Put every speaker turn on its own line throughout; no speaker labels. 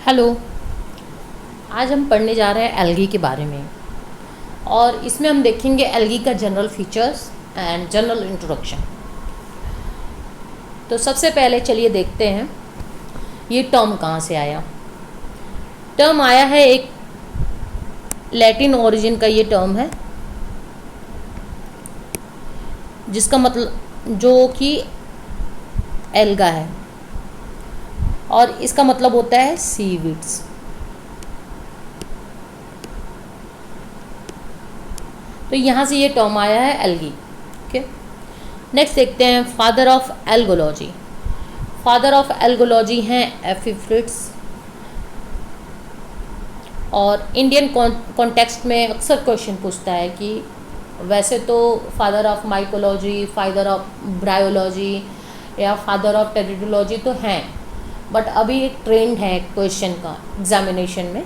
Hello. आज हम पढ़ने जा रहे हैं एल्गी के बारे में और इसमें हम देखेंगे एल्गी का general features and general introduction. तो सबसे पहले चलिए देखते हैं ये टर्म कहाँ से आया। टर्म आया है एक लैटिन ओरिजिन का ये टर्म है जिसका मतलब जो कि एल्गा है और इसका मतलब होता है सीवीड्स। तो यहाँ से ये टर्म आया है एल्गी। ओके, नेक्स्ट देखते हैं father of algology. Father of algology हैं एफी फ्रिट्ज और इंडियन कॉन्टेक्स्ट में अक्सर क्वेश्चन पूछता है कि वैसे तो father of mycology, father of bryology या फादर ऑफ टेरिटोलॉजी तो हैं, बट अभी एक ट्रेंड है क्वेश्चन का एग्जामिनेशन में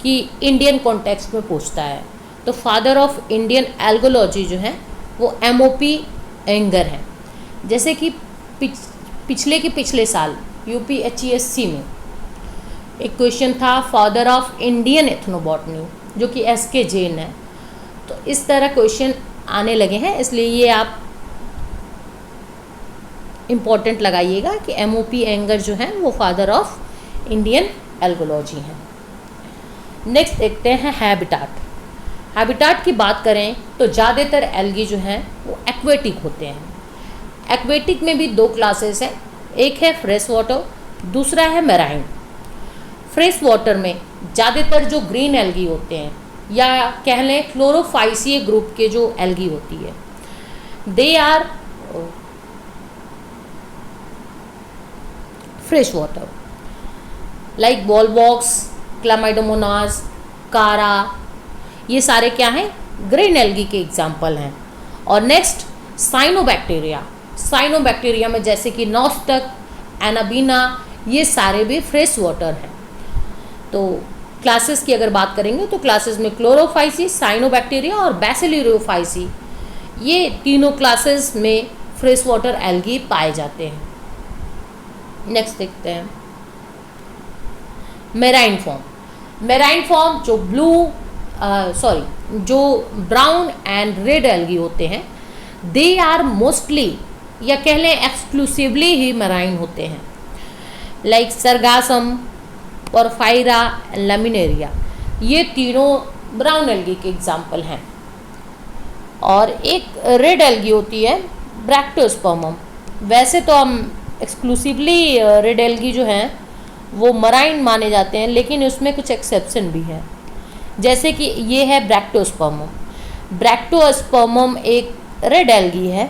कि इंडियन कॉन्टेक्स्ट में पूछता है। तो फादर ऑफ इंडियन एल्गोलॉजी जो है वो एमओपी एंगर है। जैसे कि पिछले साल यूपीएचईएससी में एक क्वेश्चन था फादर ऑफ इंडियन एथनोबॉटनी जो कि एसके जैन है। तो इस तरह क्वेश्चन आने लगे हैं, इसलिए ये आप इम्पोर्टेंट लगाइएगा कि एमओपी एंगर जो है वो फादर ऑफ इंडियन एल्गोलॉजी है। नेक्स्ट देखते हैं हैबिटाट। हैबिटाट की बात करें तो ज़्यादातर एल्गी जो हैं वो एक्वेटिक होते हैं। एक्वेटिक में भी दो क्लासेस हैं, एक है फ्रेश वाटर, दूसरा है मैराइन। फ्रेश वाटर में ज़्यादातर जो ग्रीन एल्गी होते हैं या कह लें क्लोरोफाइसिए ग्रुप के जो एल्गी होती है, they are fresh water like volvox, chlamydomonas, chara, ये सारे क्या हैं? ग्रीन एल्गी के एग्जाम्पल हैं। और नेक्स्ट साइनोबैक्टीरिया। साइनोबैक्टीरिया में जैसे कि नॉस्टक, एनाबीना, ये सारे भी फ्रेश वाटर हैं। तो क्लासेस की अगर बात करेंगे तो क्लासेस में क्लोरोफाइसी, साइनोबैक्टीरिया और बैसिलियोफाइसी, ये तीनों क्लासेस में फ्रेश वाटर एल्गी पाए जाते हैं। नेक्स्ट देखते हैं मेराइन फॉर्म। मेराइन फॉर्म जो जो ब्राउन एंड रेड एल्गी होते हैं, दे आर मोस्टली या कह लें एक्सक्लूसिवली ही मेराइन होते हैं, लाइक सरगासम, पोरफायरा, लैमिनेरिया, ये तीनों ब्राउन एल्गी के एग्जाम्पल हैं। और एक रेड एल्गी होती है ब्रैक्टोस्पर्मम। वैसे तो हम एक्सक्लूसिवली रेड एल्गी जो हैं वो मराइन माने जाते हैं, लेकिन उसमें कुछ एक्सेप्शन भी है। जैसे कि ये है ब्रैक्टोस्पर्मम। ब्रैक्टोस्पर्मम एक रेड एल्गी है।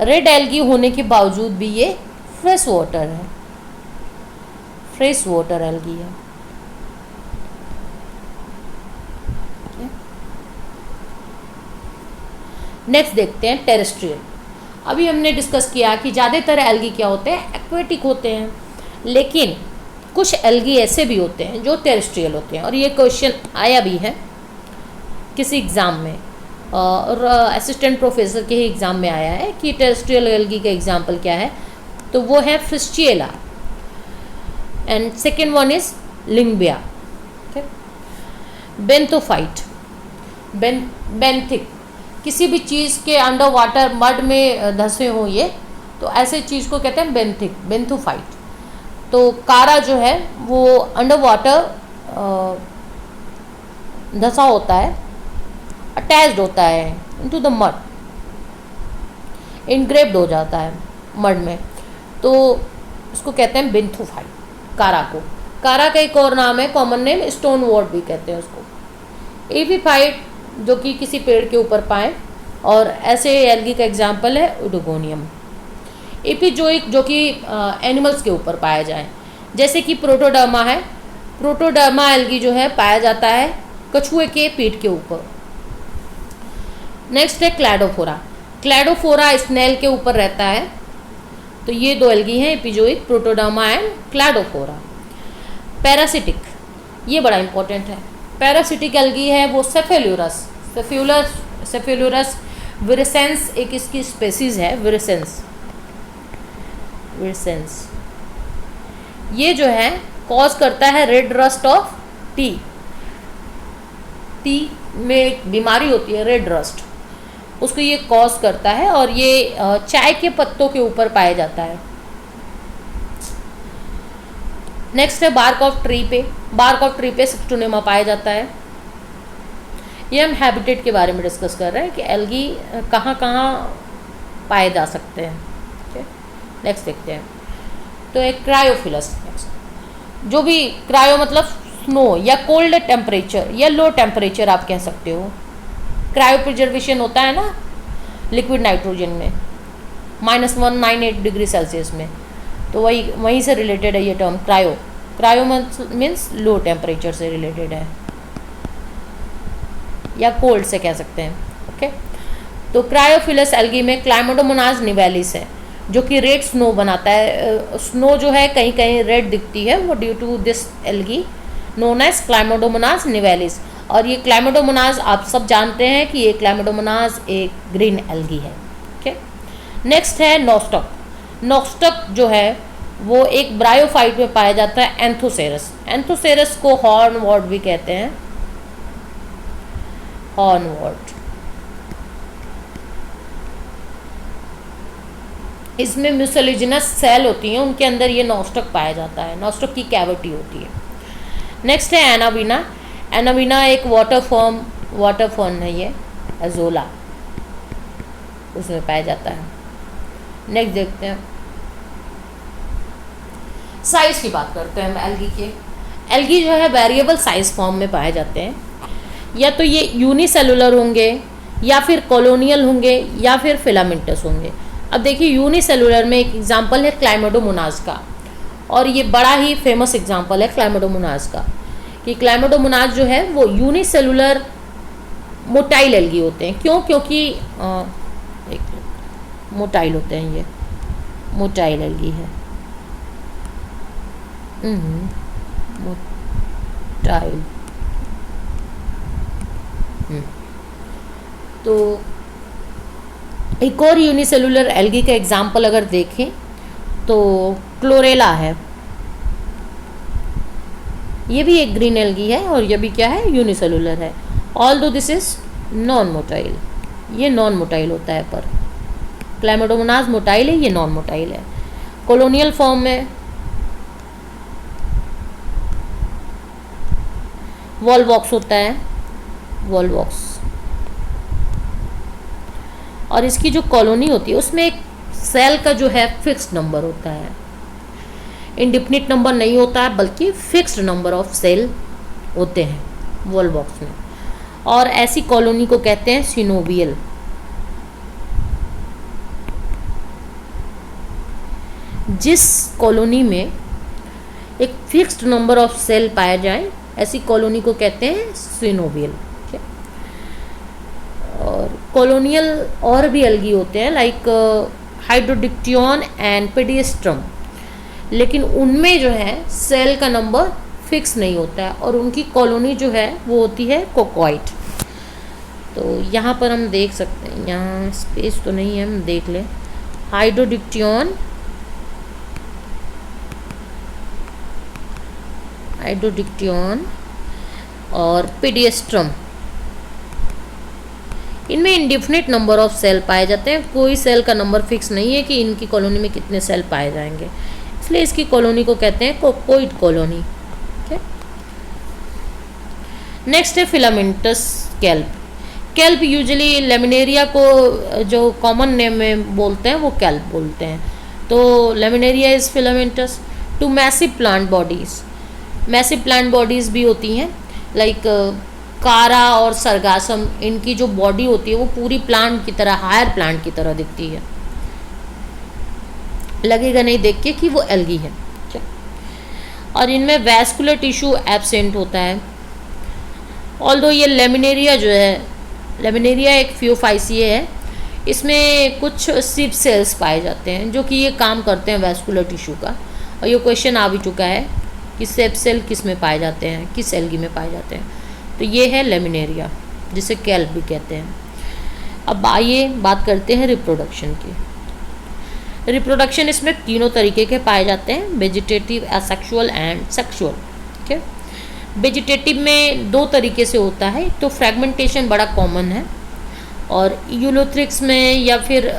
रेड एल्गी होने के बावजूद भी ये फ्रेश वाटर है, फ्रेश वाटर एल्गी है। नेक्स्ट देखते हैं टेरेस्ट्रियल। अभी हमने डिस्कस किया कि ज़्यादातर एल्गी क्या होते हैं? एक्वेटिक होते हैं, लेकिन कुछ एल्गी ऐसे भी होते हैं जो टेरेस्ट्रियल होते हैं। और ये क्वेश्चन आया भी है किसी एग्ज़ाम में, और असिस्टेंट प्रोफेसर के ही एग्ज़ाम में आया है कि टेरेस्ट्रियल एल्गी का एग्जाम्पल क्या है। तो वो है fischerella and second one is lyngbya. Benthophyte, benthic, किसी भी चीज़ के अंडर वाटर मड में धंसे हों ये, तो ऐसे चीज़ को कहते हैं बेंथिक, बेंथोफाइट। तो कारा जो है वो अंडर वाटर धंसा होता है, अटैच्ड होता है इनटू द मड, इनग्रेव्ड हो जाता है मड में, तो इसको कहते हैं बेंथोफाइट, कारा को। कारा का एक और नाम है, कॉमन नेम स्टोन वॉर्ड भी कहते हैं उसको। एपीफाइट जो कि किसी पेड़ के ऊपर पाए, और ऐसे एल्गी का एग्जाम्पल है उडोगोनियम। एपिजोइक जो कि एनिमल्स के ऊपर पाया जाए, जैसे कि प्रोटोडर्मा है। प्रोटोडर्मा एल्गी जो है पाया जाता है कछुए के पीठ के ऊपर। नेक्स्ट है क्लैडोफोरा। क्लैडोफोरा स्नेल के ऊपर रहता है। तो ये दो एल्गी हैं, एपिजोइक, प्रोटोडर्मा एंड क्लैडोफोरा। पैरासिटिक, ये बड़ा इंपॉर्टेंट है। पैरासिटिक एल्गी है वो सेफेलुरस, सेफेलुरस विरेसेंस एक इसकी स्पेसीज है, विरेसेंस। विरसेंस, ये जो है कॉज करता है red rust of T. T में एक बीमारी होती है रेड रस्ट, उसको ये कॉज करता है और ये चाय के पत्तों के ऊपर पाया जाता है। नेक्स्ट है बार्क ऑफ ट्री पे। बार्क ऑफ ट्री पे सिप्टोनेमा पाया जाता है। ये हम हैबिटेट के बारे में डिस्कस कर रहे हैं कि एल्गी कहाँ कहाँ पाए जा सकते हैं। ठीक है, नेक्स्ट देखते हैं। तो एक क्रायोफिलस, जो भी क्रायो मतलब स्नो या कोल्ड टेम्परेचर या लो टेम्परेचर आप कह सकते हो। क्रायो प्रिजर्वेशन होता है ना लिक्विड नाइट्रोजन में -198 डिग्री सेल्सियस में, तो वहीं से रिलेटेड है ये term cryo. Cryo means low temperature से रिलेटेड है या कोल्ड से कह सकते हैं। ओके, तो क्रायोफिलस एल्गी में क्लाइमोडोमोनास निवेलिस है जो कि रेड स्नो बनाता है। स्नो जो है कहीं कहीं रेड दिखती है, वो due to this algae known as chlamydomonas nivalis. और ये क्लाइमोडोमोनास आप सब जानते हैं कि ये क्लाइमोडोमोनास एक ग्रीन एल्गी है। ओके, नेक्स्ट है नॉस्टक। नॉस्टक जो है वो एक ब्रायोफाइट में पाया जाता है एंथोसेरस। एंथोसेरस को हॉर्नवॉर्ट भी कहते हैं, हॉर्नवॉर्ट। इसमें म्यूसिलेजिनस सेल होती हैं, उनके अंदर ये नॉस्टक पाया जाता है, नॉस्टक की कैविटी होती है। नेक्स्ट है एनावीना। एनावीना एक वाटर फॉर्म है, ये एजोला उसमें पाया जाता है। नेक्स्ट देखते हैं, साइज की बात करते हैं हम एल्गी के। एल्गी जो है वेरिएबल साइज फॉर्म में पाए जाते हैं, या तो ये यूनिसेलुलर होंगे या फिर कॉलोनियल होंगे या फिर फिलामेंटस होंगे। अब देखिए यूनिसेलुलर में एक एग्जांपल है क्लाइमोडोमोनास का, और ये बड़ा ही फेमस एग्जांपल है क्लाइमोडोमोनास का कि क्लाइमोडोमोनास जो है वो यूनिसेलुलर मोटाइल एल्गी होते हैं। क्यों? क्योंकि मोटाइल होते हैं, ये मोटाइल एल्गी है। मोटाइल। तो एक और यूनिसेलुलर एल्गी का एग्जाम्पल अगर देखें तो क्लोरेला है। ये भी एक ग्रीन एल्गी है और ये भी क्या है, यूनिसेलुलर है। Although this is non motile, ये नॉन मोटाइल होता है, पर क्लाइमोडोमोनास मोटाइल है, ये नॉन मोटाइल है। कॉलोनियल फॉर्म में वॉलवॉक्स होता है, वॉलवॉक्स, और इसकी जो कॉलोनी होती है उसमें एक सेल का जो है फिक्स्ड नंबर होता है, इंडिफिनिट नंबर नहीं होता है, बल्कि फिक्स्ड नंबर ऑफ सेल होते हैं वॉलवॉक्स में। और ऐसी कॉलोनी को कहते हैं सिनोवियल। जिस कॉलोनी में एक फिक्स्ड नंबर ऑफ सेल पाया जाए, ऐसी कॉलोनी को कहते हैं सिनोवियल। और कॉलोनियल और भी एल्गी होते हैं लाइक हाइड्रोडिक्टियन एंड पेडियस्ट्रम, लेकिन उनमें जो है सेल का नंबर फिक्स नहीं होता है और उनकी कॉलोनी जो है वो होती है कोकोइट। तो यहाँ पर हम देख सकते हैं, यहाँ स्पेस तो नहीं है, हम देख लें। हाइड्रोडिक्टियन और पेडियस्ट्रम, इनमें इंडिफिनिट नंबर ऑफ सेल पाए जाते हैं। कोई सेल का नंबर फिक्स नहीं है कि इनकी कॉलोनी में कितने सेल पाए जाएंगे, इसलिए इसकी कॉलोनी को कहते हैं कोकोइड कॉलोनी। नेक्स्ट है filamentous kelp. Kelp usually laminaria को जो कॉमन नेम में बोलते हैं वो कैल्प बोलते हैं। तो laminaria is filamentous to massive plant bodies. Massive plant bodies भी होती हैं लाइक कारा और सरगासम, इनकी जो बॉडी होती है वो पूरी प्लांट की तरह, हायर प्लांट की तरह दिखती है, लगेगा नहीं देख के कि वो एल्गी है। और इनमें वैस्कुलर टिश्यू एब्सेंट होता है। ऑल्दो ये लेमिनेरिया जो है, लेमिनेरिया एक फ्यूफाइसिए है, इसमें कुछ सिप सेल्स पाए जाते हैं जो कि ये काम करते हैं वैस्कुलर टिश्यू का। और ये क्वेश्चन आ भी चुका है कि सेप सेल किस में पाए जाते हैं, किस एल्गी में पाए जाते हैं। तो ये है लेमिनेरिया, जिसे कैल्प भी कहते हैं। अब आइए बात करते हैं रिप्रोडक्शन की। रिप्रोडक्शन इसमें तीनों तरीके के पाए जाते हैं, वेजिटेटिव, एसेक्सुअल एंड सेक्सुअल। ठीक है, वेजिटेटिव में दो तरीके से होता है, तो फ्रेगमेंटेशन बड़ा कॉमन है, और यूलोथ्रिक्स में या फिर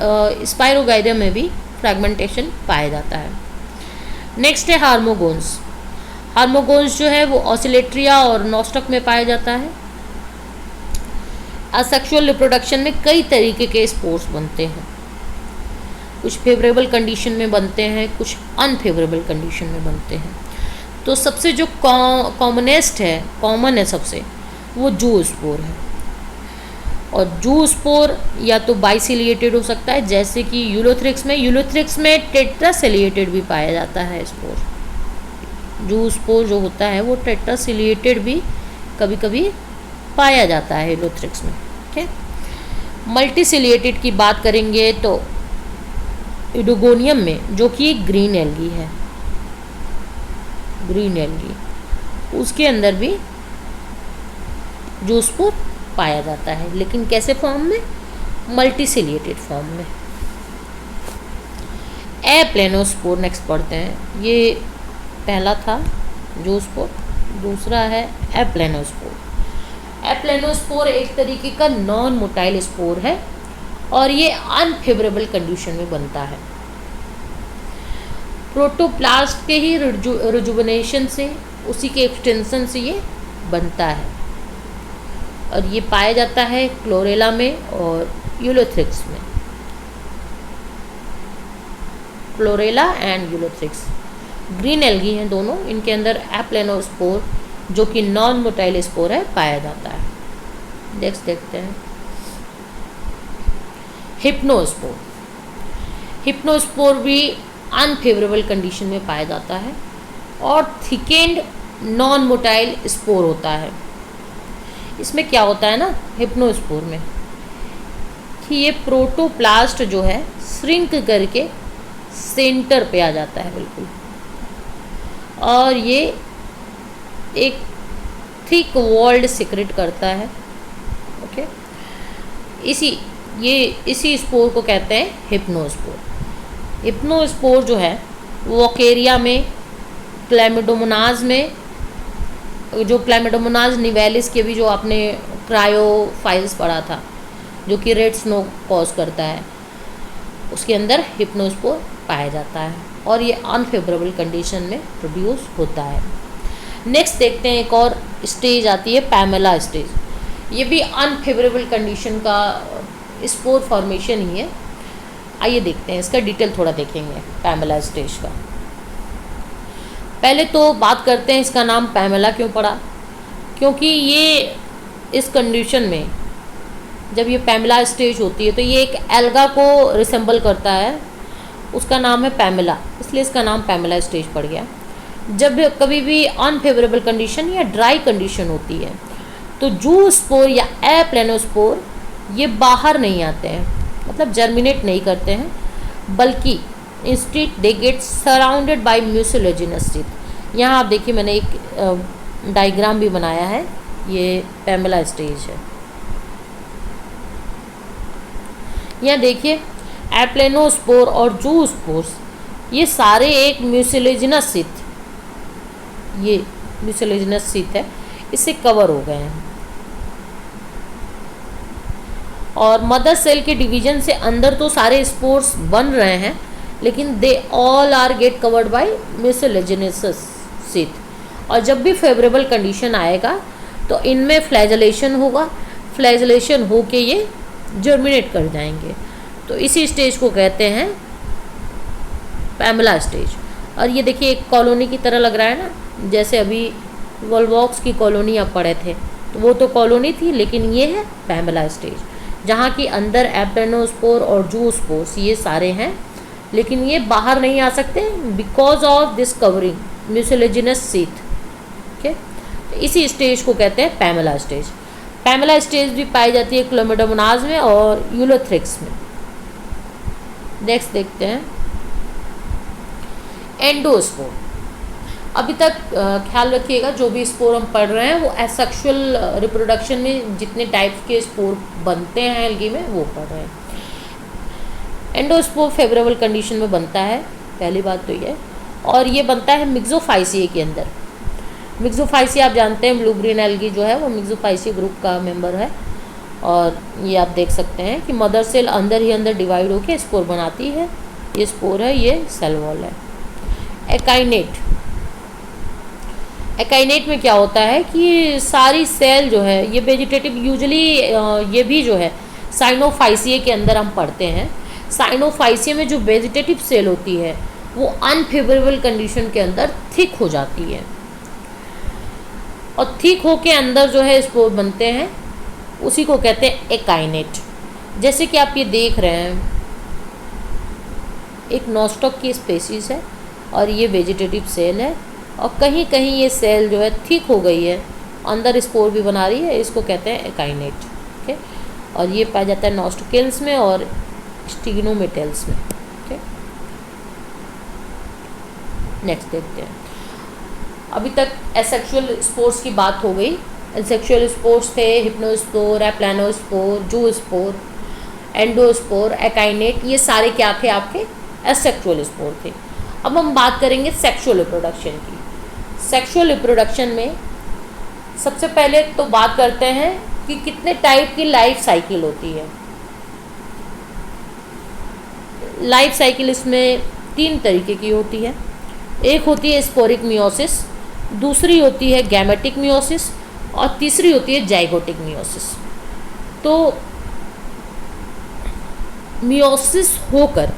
स्पाइरोगाइरा में भी फ्रेगमेंटेशन पाया जाता है। नेक्स्ट है हार्मोगोन्स। हार्मोगोन्स जो है वो ऑसिलेट्रिया और नॉस्टक में पाया जाता है। असेक्सुअल रिप्रोडक्शन में कई तरीके के स्पोर्स बनते हैं, कुछ फेवरेबल कंडीशन में बनते हैं, कुछ अनफेवरेबल कंडीशन में बनते हैं। तो सबसे जो कॉमनेस्ट है, कॉमन है सबसे, वो जूस्पोर है। और जूस्पोर या तो बाइसिलिएटेड हो सकता है, जैसे कि यूलोथ्रिक्स में टेट्रासिलिएटेड भी पाया जाता है स्पोर। जूस्पोर जो होता है वो टेट्रासिलिएटेड भी कभी कभी पाया जाता है यूलोथ्रिक्स में। ठीक है, मल्टीसिलिएटेड की बात करेंगे तो इडोगोनियम में, जो कि एक ग्रीन एल्गी है, ग्रीन एल्गी, उसके अंदर भी जूस्पोर पाया जाता है, लेकिन कैसे फॉर्म में? मल्टीसिलिएटेड फॉर्म में। एप्लेनोस्पोर नेक्स्ट पढ़ते हैं। ये पहला था जूस्पोर, दूसरा है एप्लेनोस्पोर। एप्लेनोस्पोर एक तरीके का नॉन मोटाइल स्पोर है और ये अनफेवरेबल कंडीशन में बनता है। प्रोटोप्लास्ट के ही रिजुवनेशन से, उसी के एक्सटेंशन से ये बनता है, और ये पाया जाता है क्लोरेला में और यूलोथ्रिक्स में। Chlorella and Ulothrix green algae हैं दोनों, इनके अंदर एप्लेनोस्पोर जो कि नॉन मोटाइल स्पोर है पाया जाता है। नेक्स्ट देखते हैं हिप्नोस्पोर। हिप्नोस्पोर भी अनफेवरेबल कंडीशन में पाया जाता है और थिकेंड नॉन मोटाइल स्पोर होता है। इसमें क्या होता है ना हिप्नोस्पोर में, कि ये प्रोटोप्लास्ट जो है श्रिंक करके सेंटर पे आ जाता है बिल्कुल, और ये एक थिक वॉल्ड सिक्रेट करता है। ओके, इसी स्पोर को कहते हैं हिप्नोस्पोर। हिप्नोस्पोर जो है वोकेरिया में, क्लैमिडोमोनाज में, जो क्लैमिडोमोनाज निवेलिस के भी जो आपने क्रायोफाइल्स पढ़ा था, जो कि रेड स्नो कॉज करता है, उसके अंदर हिप्नोस्पोर पाया जाता है और ये अनफेवरेबल कंडीशन में प्रोड्यूस होता है। नेक्स्ट देखते हैं, एक और स्टेज आती है पैमेला स्टेज। ये भी अनफेवरेबल कंडीशन का स्पोर फॉर्मेशन ही है। आइए देखते हैं, इसका डिटेल थोड़ा देखेंगे पैमेला स्टेज का। पहले तो बात करते हैं इसका नाम पैमेला क्यों पड़ा, क्योंकि ये इस कंडीशन में जब ये पैमेला स्टेज होती है तो ये एक एल्गा को रिसेंबल करता है, उसका नाम है पैमेला, इसलिए इसका नाम पैमेला स्टेज पड़ गया। जब कभी भी अनफेवरेबल कंडीशन या ड्राई कंडीशन होती है तो जूस्पोर या एप्लेनोस्पोर ये बाहर नहीं आते हैं, मतलब जर्मिनेट नहीं करते हैं, बल्कि instead they get surrounded by mucilaginous sheath. यहाँ आप देखिए मैंने एक डायग्राम भी बनाया है, ये पैमेला स्टेज है। यहाँ देखिए एप्लेनोस्पोर और जूस्पोर्स ये सारे एक म्यूसिलेजिनस सीथ, ये म्यूसिलेजिनस सीथ है, इससे कवर हो गए हैं। और मदर सेल के डिवीजन से अंदर तो सारे स्पोर्स बन रहे हैं, लेकिन they all are get covered by mucilaginous sheath. और जब भी फेवरेबल कंडीशन आएगा तो इनमें फ्लैजलेशन होगा, फ्लैजलेशन होके ये जर्मिनेट कर जाएंगे। तो इसी स्टेज को कहते हैं पैमेला स्टेज। और ये देखिए एक कॉलोनी की तरह लग रहा है ना, जैसे अभी वॉल्वॉक्स की कॉलोनी आप पढ़े थे, तो वो तो कॉलोनी थी, लेकिन ये है पैमेला स्टेज, जहाँ की अंदर एप्लेनोस्पोर और जूस्पोर्स ये सारे हैं, लेकिन ये बाहर नहीं आ सकते because of this covering mucilaginous sheath. Okay, तो इसी स्टेज को कहते हैं पैमेला स्टेज। पैमेला स्टेज भी पाई जाती है क्लोमिडोमोनाज में और यूलोथ्रिक्स में। नेक्स्ट देखते हैं एंडोस्पोर। अभी तक ख्याल रखिएगा जो भी स्पोर हम पढ़ रहे हैं वो एसेक्सुअल रिप्रोडक्शन में जितने टाइप्स के स्पोर बनते हैं एल्गी में वो पढ़ रहे हैं। एंडोस्पोर फेवरेबल कंडीशन में बनता है, पहली बात तो ये, और ये बनता है मिक्सोफाइसिए के अंदर। मिक्सोफाइसिए आप जानते हैं ब्लू ग्रीन एल्गी जो है वो मिक्सोफाइसिए ग्रुप का मेंबर है। और ये आप देख सकते हैं कि मदर सेल अंदर ही अंदर डिवाइड होकर स्पोर बनाती है, ये स्पोर है, ये सेल वॉल है। एकाइनेट, एकाइनेट में क्या होता है कि सारी सेल जो है ये वेजिटेटिव, यूजुअली ये भी जो है साइनोफाइसिए के अंदर हम पढ़ते हैं। साइनोफाइसिए में जो वेजिटेटिव सेल होती है वो अनफेवरेबल कंडीशन के अंदर थिक हो जाती है, और थिक हो के अंदर जो है स्पोर बनते हैं, उसी को कहते हैं एकाइनेट। जैसे कि आप ये देख रहे हैं, एक नॉस्टॉक की स्पेसीज है और ये वेजिटेटिव सेल है, और कहीं कहीं ये सेल जो है थिक हो गई है, अंदर स्पोर भी बना रही है, इसको कहते हैं एकाइनेट। ओके, और ये पाया जाता है नॉस्टिकल्स में और स्टिग्नोमेटल्स में। ओके, नेक्स्ट देखते हैं। अभी तक एसेक्सुअल स्पोर्स की बात हो गई। एसेक्सुअल स्पोर्स थे हिप्नोस्पोर, एप्लानोस्पोर, जूस्पोर, एंडोस्पोर, एकाइनेट, ये सारे क्या थे आपके एसेक्सुअल स्पोर थे। अब हम बात करेंगे सेक्सुअल रिप्रोडक्शन की। सेक्सुअल रिप्रोडक्शन में सबसे पहले तो बात करते हैं कि कितने टाइप की लाइफ साइकिल होती है। लाइफ साइकिल इसमें 3 तरीके की होती है। एक होती है स्पोरिक मियोसिस, दूसरी होती है गैमेटिक मियोसिस, और तीसरी होती है जाइगोटिक मियोसिस। तो मियोसिस होकर,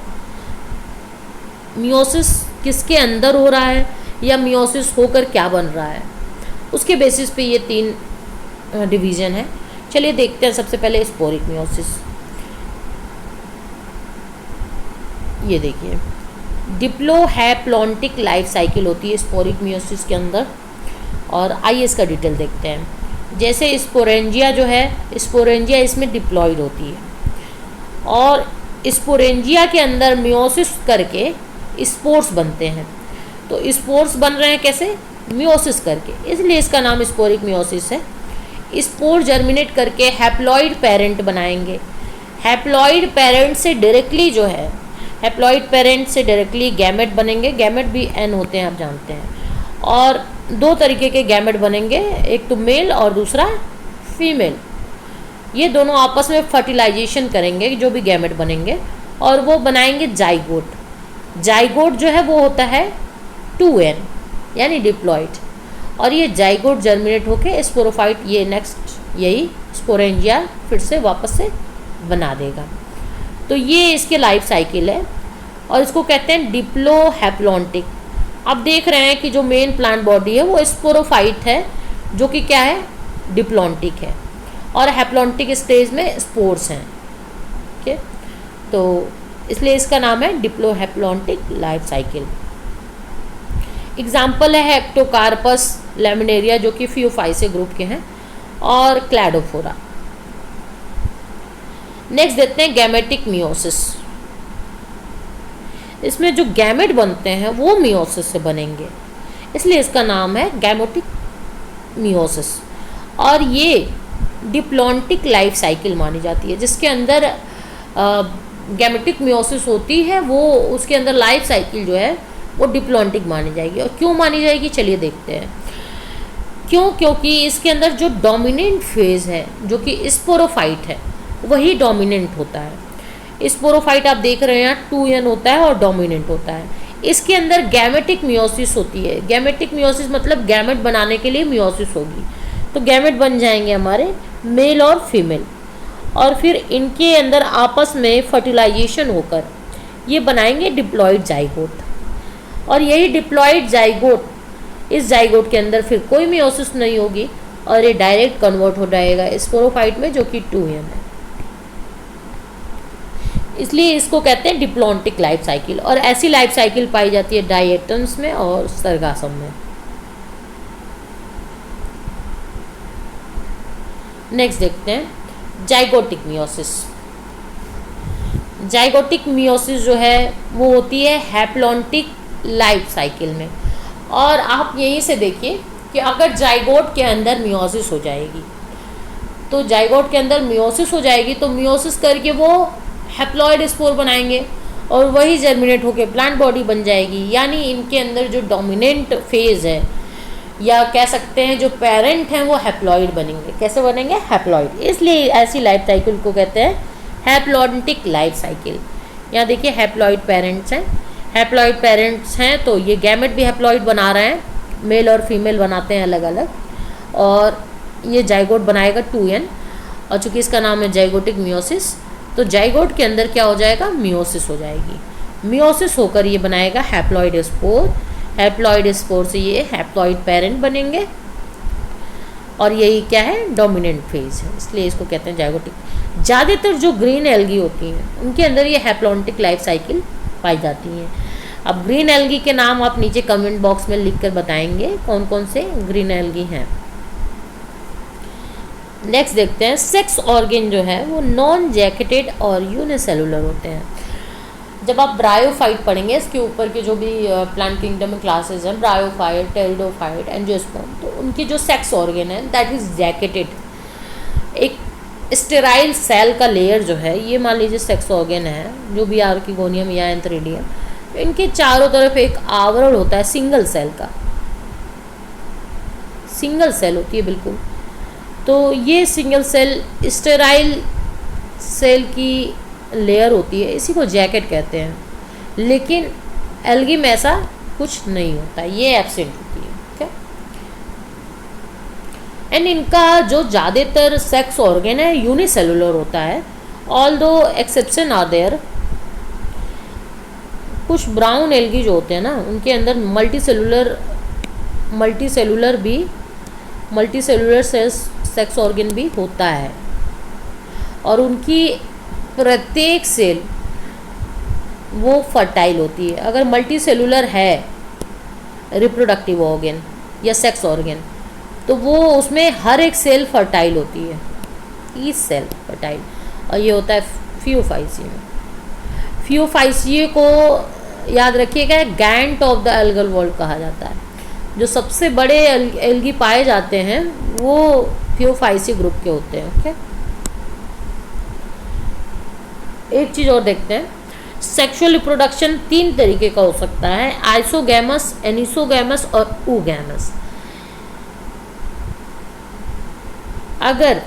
मियोसिस किसके अंदर हो रहा है या मियोसिस होकर क्या बन रहा है, उसके बेसिस पे ये 3 डिवीज़न है। चलिए देखते हैं। सबसे पहले स्पोरिक मियोसिस, ये देखिए डिप्लोहैप्लॉन्टिक लाइफ साइकिल होती है स्पोरिक मियोसिस के अंदर। और आइए इसका डिटेल देखते हैं। जैसे स्पोरेंजिया जो है, स्पोरेंजिया इसमें डिप्लॉयड होती है, और स्पोरेंजिया के अंदर मियोसिस करके स्पोर्स बनते हैं। तो स्पोर्स बन रहे हैं कैसे, मियोसिस करके, इसलिए इसका नाम स्पोरिक मियोसिस है। स्पोर जर्मिनेट करके हैप्लॉइड पेरेंट बनाएंगे। हैप्लॉइड पेरेंट से डायरेक्टली जो है, हैप्लॉइड पेरेंट से डायरेक्टली गैमेट बनेंगे। गैमेट भी एन होते हैं, आप जानते हैं। और 2 तरीके के गैमेट बनेंगे, एक तो मेल और दूसरा फीमेल। ये दोनों आपस में फर्टिलाइजेशन करेंगे, जो भी गैमेट बनेंगे, और वो बनाएंगे जाइगोट। जाइगोट जो है वो होता है 2n यानी डिप्लॉइड, और ये जाइगोट जर्मिनेट होके स्पोरोफाइट, ये नेक्स्ट यही स्पोरेंजिया फिर से वापस से बना देगा। तो ये इसके लाइफ साइकिल है, और इसको कहते हैं डिप्लोहैप्लॉन्टिक। आप देख रहे हैं कि जो मेन प्लांट बॉडी है वो स्पोरोफाइट है, जो कि क्या है, डिप्लॉन्टिक है, और हैप्लॉन्टिक स्टेज में स्पोर्स हैं। ठीक है, तो इसलिए इसका नाम है डिप्लोहैप्लॉन्टिक लाइफ साइकिल। एग्जाम्पल है हेप्टोकार्पस लैमिनेरिया, जो कि फियोफाइसे ग्रुप के हैं, और क्लैडोफोरा। नेक्स्ट देखते हैं गैमेटिक मियोसिस। इसमें जो गैमेट बनते हैं वो मियोसिस से बनेंगे, इसलिए इसका नाम है गैमेटिक मियोसिस। और ये डिप्लॉन्टिक लाइफ साइकिल मानी जाती है, जिसके अंदर गैमेटिक मियोसिस होती है, वो उसके अंदर लाइफ साइकिल जो है वो डिप्लॉन्टिक मानी जाएगी। और क्यों मानी जाएगी, चलिए देखते हैं क्यों। क्योंकि इसके अंदर जो डोमिनेंट फेज है, जो कि स्पोरोफाइट है, वही डोमिनेंट होता है। स्पोरोफाइट आप देख रहे हैं 2n होता है और डोमिनेंट होता है। इसके अंदर गैमेटिक मियोसिस होती है। गैमेटिक मियोसिस मतलब गैमेट बनाने के लिए मियोसिस होगी, तो गैमेट बन जाएंगे हमारे मेल और फीमेल, और फिर इनके अंदर आपस में फर्टिलाइजेशन होकर ये बनाएंगे डिप्लॉइड जाइगोट। और यही डिप्लॉइड जाइगोट, इस जाइगोट के अंदर फिर कोई मियोसिस नहीं होगी, और ये डायरेक्ट कन्वर्ट हो जाएगा स्पोरोफाइट में, जो कि 2n है। इसलिए इसको कहते हैं डिप्लॉन्टिक लाइफ साइकिल। और ऐसी लाइफ साइकिल पाई जाती है डायटम्स में और सरगासम में। नेक्स्ट देखते हैं जाइगोटिक मियोसिस। जाइगोटिक मियोसिस जो है वो होती है हैप्लॉन्टिक लाइफ साइकिल में। और आप यहीं से देखिए कि अगर जाइगोट के अंदर मियोसिस हो जाएगी, तो जाइगोट के अंदर मियोसिस हो जाएगी, तो मियोसिस करके वो हैप्लॉइड स्पोर बनाएंगे और वही जर्मिनेट होकर प्लांट बॉडी बन जाएगी। यानी इनके अंदर जो डोमिनेंट फेज है या कह सकते हैं जो पेरेंट हैं वो हैप्लॉइड बनेंगे। कैसे बनेंगे? हैप्लॉइड। इसलिए ऐसी लाइफ साइकिल को कहते हैं हैप्लॉइडिक लाइफ साइकिल। यहाँ देखिए हैप्लॉइड पेरेंट्स हैं, हैप्लॉइड पेरेंट्स हैं तो ये गैमेट भी हैप्लॉइड बना रहे हैं, मेल और फीमेल बनाते हैं अलग अलग, और ये जाइगोट बनाएगा 2n, और चूँकि इसका नाम है जाइगोटिक मियोसिस, तो जाइगोट के अंदर क्या हो जाएगा? मियोसिस हो जाएगी। मियोसिस होकर ये बनाएगा हैप्लॉइड स्पोर, हैप्लॉइड स्पोर से ये हैप्लॉइड पेरेंट बनेंगे, और यही क्या है? डोमिनेंट फेज है, इसलिए इसको कहते हैं जाइगोटिक। ज़्यादातर जो ग्रीन एल्गी होती हैं उनके अंदर ये हैप्लॉन्टिक लाइफ साइकिल पाई जाती हैं। अब ग्रीन एल्गी के नाम आप नीचे कमेंट बॉक्स में लिख कर बताएंगे कौन कौन से ग्रीन एल्गी हैं। नेक्स्ट देखते हैं, सेक्स ऑर्गन जो है वो नॉन जैकेटेड और यूनिसेलुलर होते हैं। जब आप ब्रायोफाइट पढ़ेंगे, इसके ऊपर के जो भी प्लांट किंगडम में क्लासेस हैं, ब्रायोफाइट, टेरिडोफाइट, एंजियोस्पर्म, तो उनकी जो सेक्स ऑर्गन है दैट इज जैकेटेड। एक स्टेराइल सेल का लेयर जो है, ये मान लीजिए सेक्स ऑर्गन है, जो भी आर्किगोनियम या एंथ्रेडियम, इनके चारों तरफ एक आवरण होता है सिंगल सेल का, सिंगल सेल होती है बिल्कुल। तो ये सिंगल सेल स्टेराइल सेल की लेयर होती है, इसी को जैकेट कहते हैं। लेकिन एल्गी में ऐसा कुछ नहीं होता, ये एब्सेंट होती है। ठीक है, एंड इनका जो ज़्यादातर सेक्स ऑर्गन है यूनिसेलुलर होता है, ऑल्दो एक्सेप्शन आर देयर। कुछ ब्राउन एल्गी जो होते हैं ना, उनके अंदर मल्टीसेलुलर सेक्स ऑर्गन भी होता है, और उनकी प्रत्येक सेल वो फर्टाइल होती है। अगर मल्टी सेलुलर है रिप्रोडक्टिव ऑर्गन या सेक्स ऑर्गन, तो वो उसमें हर एक सेल फर्टाइल होती है, ईच सेल फर्टाइल, और ये होता है फियोफाइसिए में। फियोफाइसिए को याद रखिएगा Gantt of the algal world कहा जाता है। जो सबसे बड़े एल्गी पाए जाते हैं वो फियोफाइसिए ग्रुप के होते हैं। ओके, एक चीज़ और देखते हैं, सेक्सुअल रिप्रोडक्शन 3 तरीके का हो सकता है, आइसोगैमस, एनिसोगैमस और ऊगैमस। अगर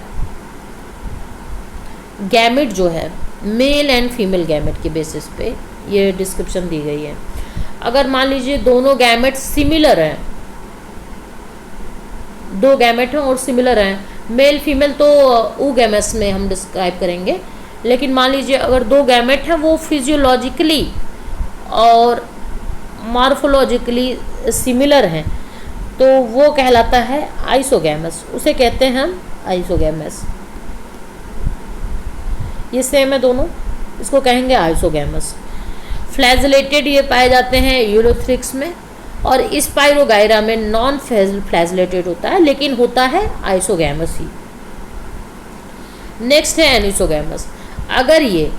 गैमेट जो है मेल एंड फीमेल गैमेट के बेसिस पे ये डिस्क्रिप्शन दी गई है, अगर मान लीजिए दोनों गैमेट सिमिलर हैं, 2 गैमेट हैं और सिमिलर हैं, मेल फीमेल तो ऊगैमस में हम डिस्क्राइब करेंगे, लेकिन मान लीजिए अगर 2 गैमेट हैं वो फिजियोलॉजिकली और मॉर्फोलॉजिकली सिमिलर हैं, तो वो कहलाता है आइसोगैमस, उसे कहते हैं हम आइसोगैमस। ये सेम है दोनों, इसको कहेंगे आइसोगैमस। फ्लैजलेटेड ये पाए जाते हैं यूलोथ्रिक्स में, और स्पाइरोगायरा में नॉन फ्लैजलेटेड होता है, लेकिन होता है आइसोगैमस ही। नेक्स्ट है एनिसोगैमस। अगर ये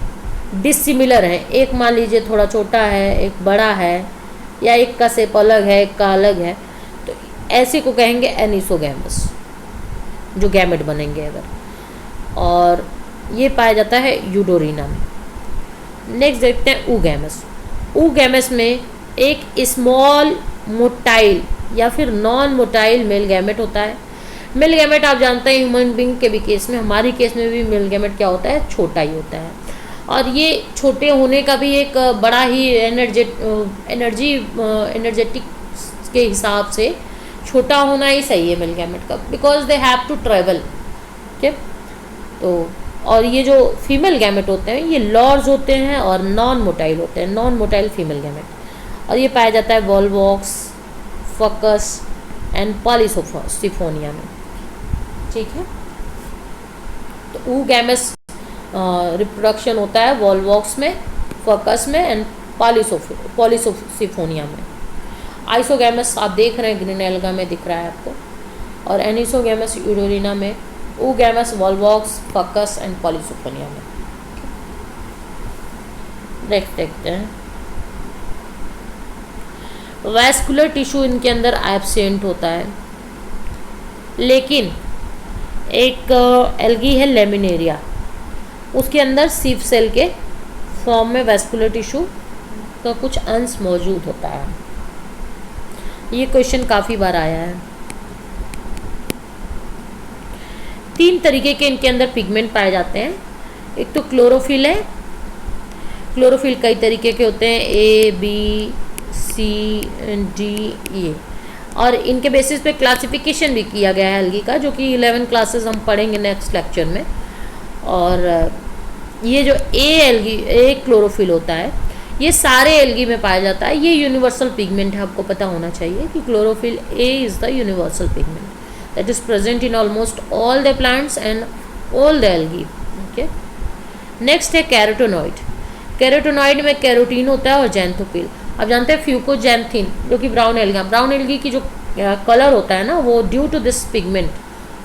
डिसिमिलर है, एक मान लीजिए थोड़ा छोटा है, एक बड़ा है, या एक का शेप अलग है, एक का अलग है, तो ऐसे को कहेंगे एनिसोगैमस, जो गैमेट बनेंगे अगर, और ये पाया जाता है यूडोरिना में। नेक्स्ट देखते हैं ऊगैमस। ऊगैमस में एक स्मॉल मोटाइल या फिर नॉन मोटाइल मेल गैमेट होता है। मेल गैमेट आप जानते हैं ह्यूमन बींग के भी केस में, हमारी केस में भी मेल गैमेट क्या होता है? छोटा ही होता है, और ये छोटे होने का भी एक बड़ा ही एनर्जेटिक के हिसाब से छोटा होना ही सही है मेल गैमेट का, because they have to travel. ठीक है, तो और ये जो फीमेल गैमेट होते हैं ये लॉर्ज होते हैं और नॉन मोटाइल होते हैं, नॉन मोटाइल फीमेल गैमेट, और ये पाया जाता है वॉल्वॉक्स, फकस एंड पॉलीसिफोनिया में। ठीक है, तो ऊगैमस रिप्रोडक्शन होता है वॉल्वॉक्स में, फकस में एंड पॉलीसिफोनिया में। आइसोगैमस आप देख रहे हैं ग्रीन एल्गा में दिख रहा है आपको, और एनिसोगैमस यूडोरिना में, ऊगैमस वॉल्वॉक्स, फकस एंड पॉलीसिफोनिया में। देखते हैं, वैस्कुलर टिश्यू इनके अंदर एब्सेंट होता है, लेकिन एक एल्गी है लेमिनेरिया, उसके अंदर सीफ सेल के फॉर्म में वेस्कुलर टिश्यू का कुछ अंश मौजूद होता है। ये क्वेश्चन काफ़ी बार आया है। 3 तरीके के इनके अंदर पिगमेंट पाए जाते हैं। एक तो क्लोरोफिल है। क्लोरोफिल कई तरीके के होते हैं, A, B, C, D, E, और इनके बेसिस पे क्लासिफिकेशन भी किया गया है एल्गी का, जो कि 11 क्लासेस हम पढ़ेंगे नेक्स्ट लेक्चर में। और ये जो ए क्लोरोफिल होता है, ये सारे एल्गी में पाया जाता है। ये यूनिवर्सल पिगमेंट है, आपको पता होना चाहिए कि chlorophyll A is the universal pigment that is present in almost all the plants and all the algae. Okay, next है कैरोटीनॉइड। कैरोटीनॉइड में कैरोटीन होता है और जैंथोपिल। अब जानते हैं फ्यूकोजैंथिन, जो कि ब्राउन एल्गी की जो कलर होता है ना, वो ड्यू टू दिस पिगमेंट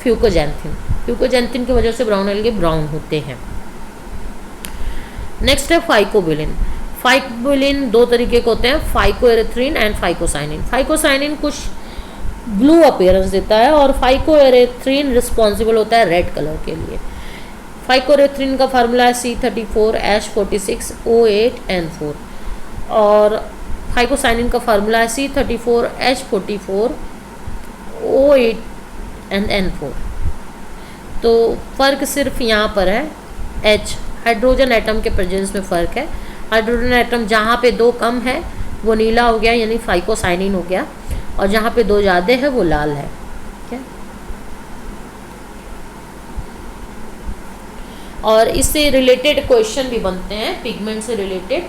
फ्यूकोजैंथिन की वजह से ब्राउन एल्गी ब्राउन होते हैं। नेक्स्ट है फाइकोबिलिन। फाइकोबिलिन 2 तरीके के होते हैं, फाइकोएरिथ्रिन एंड फाइकोसाइनिन। फाइकोसाइनिन कुछ ब्लू अपीयरेंस देता है और फाइकोएरिथ्रिन रिस्पॉन्सिबल होता है रेड कलर के लिए। फाइकोएरिथ्रिन का फार्मूला है C34H46O8N4 और फाइकोसाइनिन का फार्मूला है C34H44O8N4। तो फ़र्क सिर्फ यहाँ पर है H, हाइड्रोजन एटम के प्रेजेंस में फ़र्क है। हाइड्रोजन एटम जहाँ पे 2 कम है वो नीला हो गया, यानी फाइकोसाइनिन हो गया, और जहाँ पे 2 ज़्यादा है वो लाल है। ठीक है, और इससे रिलेटेड क्वेश्चन भी बनते हैं पिगमेंट से रिलेटेड,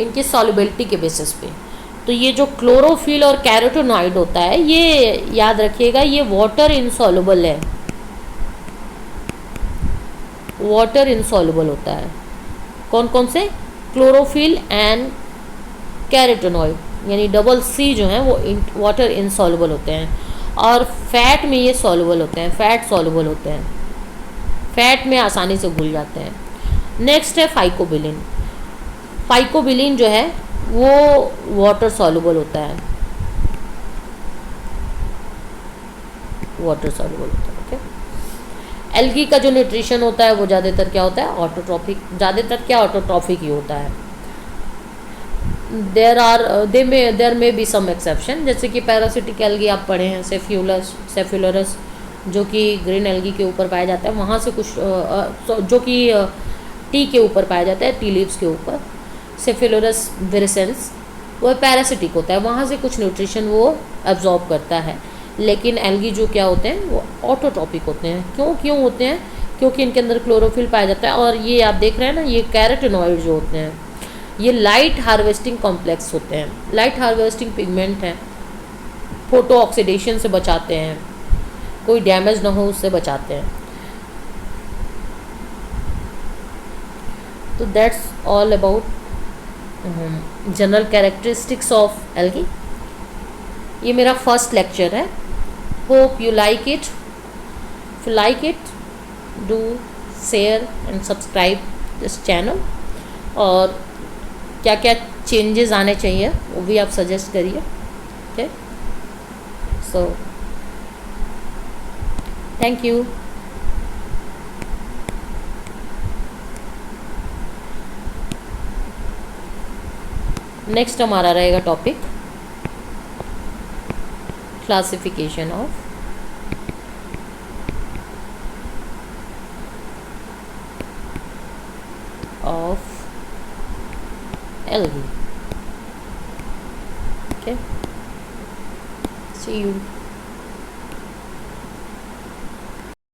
इनकी सॉल्युबिलिटी के बेसिस पे। तो ये जो क्लोरोफिल और कैरोटीनॉइड होता है, ये याद रखिएगा, ये वाटर इनसॉल्युबल है, वाटर इनसॉल्युबल होता है। कौन कौन से? क्लोरोफिल एंड कैरोटीनॉइड, यानी डबल C जो है वो वाटर इनसॉल्युबल होते हैं। और फैट में ये सॉल्युबल होते हैं, फैट सॉल्युबल होते हैं, फैट में आसानी से घुल जाते हैं। नेक्स्ट है फाइकोबिलिन। फाइकोबिलिन जो है वो वाटर सॉल्युबल होता है, वाटर सॉल्युबल होता है। ओके, एल्गी का जो न्यूट्रिशन होता है वो ज़्यादातर क्या होता है? ऑटोट्रॉफिक, ज़्यादातर क्या ऑटोट्रॉफिक ही होता है। There may be some exception, जैसे कि पैरासिटिक एल्गी आप पढ़े हैं, सेफ्युलरस जो कि ग्रीन एल्गी के ऊपर पाया जाता है, वहाँ से कुछ जो कि टी के ऊपर पाया जाता है, टी लीव्स के ऊपर। सेफ्युलरस विरिसेंस वो पैरासिटिक होता है, वहाँ से कुछ न्यूट्रिशन वो एब्जॉर्ब करता है। लेकिन एल्गी जो क्या होते हैं वो ऑटोट्रॉपिक होते हैं। क्यों होते हैं? क्योंकि इनके अंदर क्लोरोफिल पाया जाता है। और ये आप देख रहे हैं ना, ये कैरोटीनॉइड जो होते हैं ये लाइट हार्वेस्टिंग कॉम्प्लेक्स होते हैं, लाइट हार्वेस्टिंग पिगमेंट हैं, फोटो ऑक्सीडेशन से बचाते हैं, कोई डैमेज ना हो उससे बचाते हैं। तो that's all about general characteristics of algae. ये मेरा फर्स्ट लेक्चर है। Hope you like it. If you like it, do share and subscribe this channel. और क्या क्या चेंजेस आने चाहिए वो भी आप सजेस्ट करिए। ठीक, सो थैंक यू। नेक्स्ट हमारा रहेगा topic classification of algae. Okay, see you.